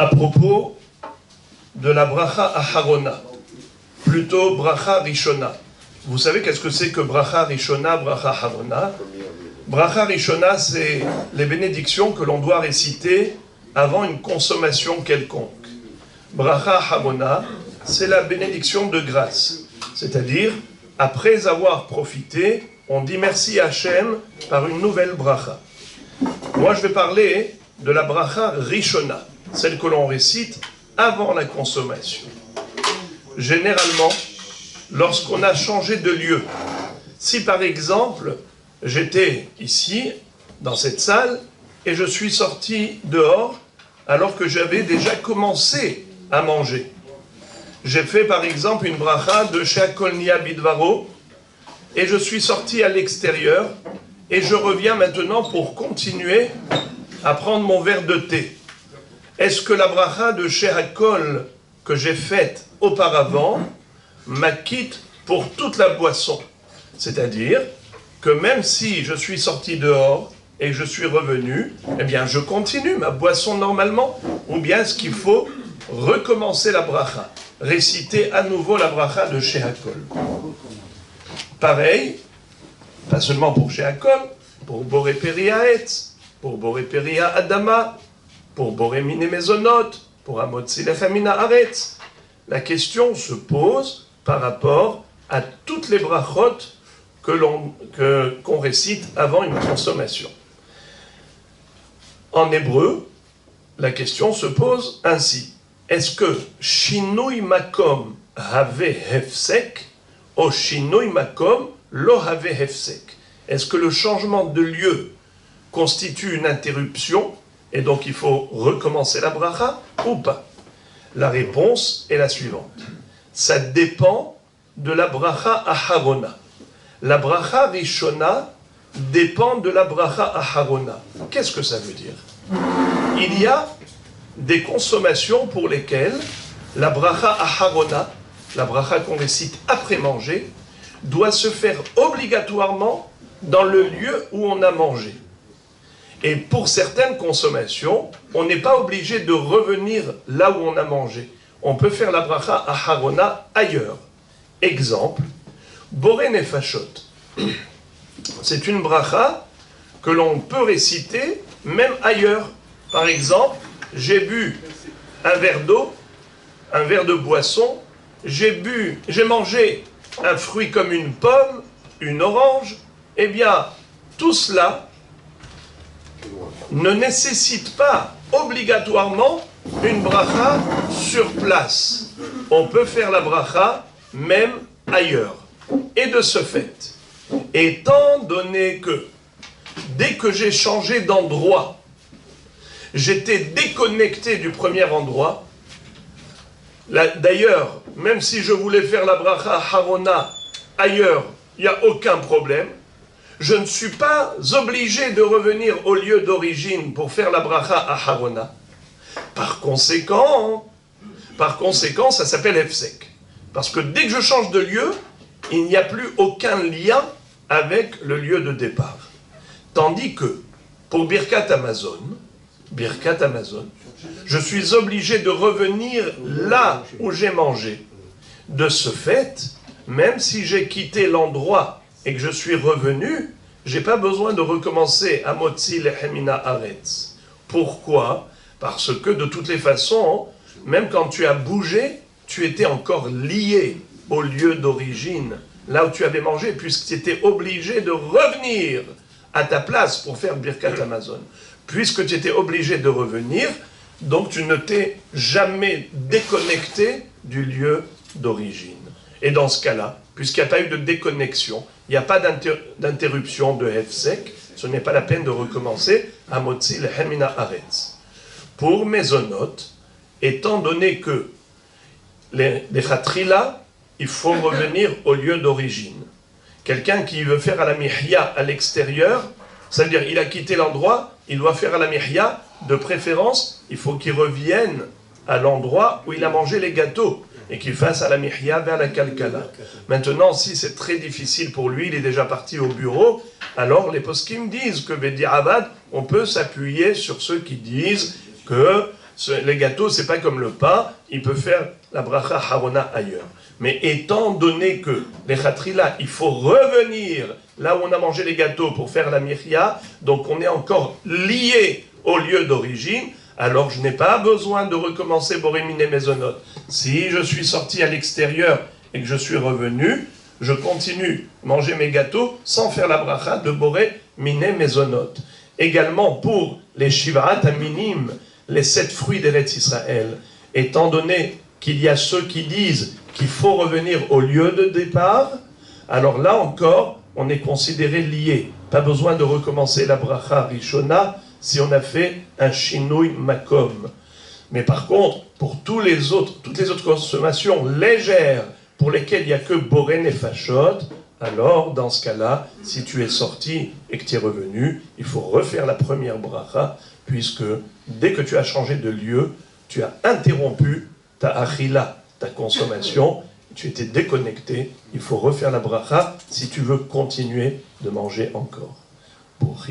à propos de la bracha Aharona, plutôt bracha Rishona. Vous savez qu'est-ce que c'est que bracha Rishona, bracha Aharona? Bracha Rishona, c'est les bénédictions que l'on doit réciter avant une consommation quelconque. Bracha Aharona, c'est la bénédiction de grâce, c'est-à-dire, après avoir profité, on dit merci à Hachem par une nouvelle bracha. Moi, je vais parler de la bracha Rishona, celle que l'on récite avant la consommation. Généralement, lorsqu'on a changé de lieu, si par exemple, j'étais ici, dans cette salle, et je suis sorti dehors, alors que j'avais déjà commencé à manger. J'ai fait par exemple une bracha de She'akol Niya Bidvaro, et je suis sorti à l'extérieur, et je reviens maintenant pour continuer à prendre mon verre de thé. Est-ce que la bracha de She'akol que j'ai faite auparavant m'acquitte pour toute la boisson? C'est-à-dire que même si je suis sorti dehors et que je suis revenu, eh bien je continue ma boisson normalement, ou bien est-ce qu'il faut recommencer la bracha, réciter à nouveau la bracha de She'akol? Pareil, pas seulement pour She'akol, pour Boré Peria Etz, pour Boré Peria Adama, pour Boré Mine Mezonot, pour Amotzi Lechem Min Haaretz. La question se pose par rapport à toutes les brachot qu'on récite avant une consommation. En hébreu, la question se pose ainsi. Est-ce que Shinui Makom Have Hefsek ou Shinui Makom Lo Have Hefsek? Est-ce que le changement de lieu constitue une interruption et donc il faut recommencer la bracha ou pas? La réponse est la suivante. Ça dépend de la bracha Aharona. La bracha Rishona dépend de la bracha Aharona. Qu'est-ce que ça veut dire? Il y a des consommations pour lesquelles la bracha Aharona, la bracha qu'on récite après manger, doit se faire obligatoirement dans le lieu où on a mangé. Et pour certaines consommations, on n'est pas obligé de revenir là où on a mangé. On peut faire la bracha Aharona ailleurs. Exemple, Boré Nefashot. C'est une bracha que l'on peut réciter même ailleurs. Par exemple, j'ai bu un verre d'eau, un verre de boisson, j'ai mangé un fruit comme une pomme, une orange. Eh bien, tout cela ne nécessite pas obligatoirement une bracha sur place. On peut faire la bracha même ailleurs. Et de ce fait, étant donné que dès que j'ai changé d'endroit, j'étais déconnecté du premier endroit, d'ailleurs, même si je voulais faire la bracha Harona ailleurs, il n'y a aucun problème. Je ne suis pas obligé de revenir au lieu d'origine pour faire la bracha Aharona. Par conséquent, ça s'appelle Hefsek. Parce que dès que je change de lieu, il n'y a plus aucun lien avec le lieu de départ. Tandis que, pour Birkat Hamazon, je suis obligé de revenir là où j'ai mangé. De ce fait, même si j'ai quitté l'endroit et que je suis revenu, je n'ai pas besoin de recommencer à Motzi Lechem Min Haaretz. Pourquoi? Parce que de toutes les façons, même quand tu as bougé, tu étais encore lié au lieu d'origine, là où tu avais mangé, puisque tu étais obligé de revenir à ta place pour faire Birkat Hamazon. Puisque tu étais obligé de revenir, donc tu ne t'es jamais déconnecté du lieu d'origine. Et dans ce cas-là, puisqu'il n'y a pas eu de déconnexion, il n'y a pas d'interruption de Hefsek, ce n'est pas la peine de recommencer à Motzi Lechem Min Haaretz. Pour Mezonot, étant donné que les Chatrila, il faut revenir au lieu d'origine. Quelqu'un qui veut faire à la Mihya à l'extérieur, ça veut dire il a quitté l'endroit, il doit faire à la Mihya, de préférence, il faut qu'il revienne à l'endroit où il a mangé les gâteaux et qu'il fasse à la Mihya vers la Kalkala. Maintenant, si c'est très difficile pour lui, il est déjà parti au bureau, alors les poskim disent que Bedi Avad, on peut s'appuyer sur ceux qui disent que Les gâteaux, c'est pas comme le pain, il peut faire la bracha harona ailleurs. Mais étant donné que les khatrila, il faut revenir là où on a mangé les gâteaux pour faire la mirya, donc on est encore lié au lieu d'origine, alors je n'ai pas besoin de recommencer boré miné mezonot. Si je suis sorti à l'extérieur et que je suis revenu, je continue manger mes gâteaux sans faire la bracha de boré miné mezonot. Également pour les shivarat aminim, les 7 fruits d'Eretz Israël, étant donné qu'il y a ceux qui disent qu'il faut revenir au lieu de départ, alors là encore, on est considéré lié. Pas besoin de recommencer la bracha rishona si on a fait un shinui makom. Mais par contre, pour toutes les autres consommations légères pour lesquelles il n'y a que boré nefashot, alors dans ce cas-là, si tu es sorti et que tu es revenu, il faut refaire la première bracha, puisque dès que tu as changé de lieu, tu as interrompu ta achila, ta consommation, tu étais déconnecté, il faut refaire la bracha si tu veux continuer de manger encore. Pour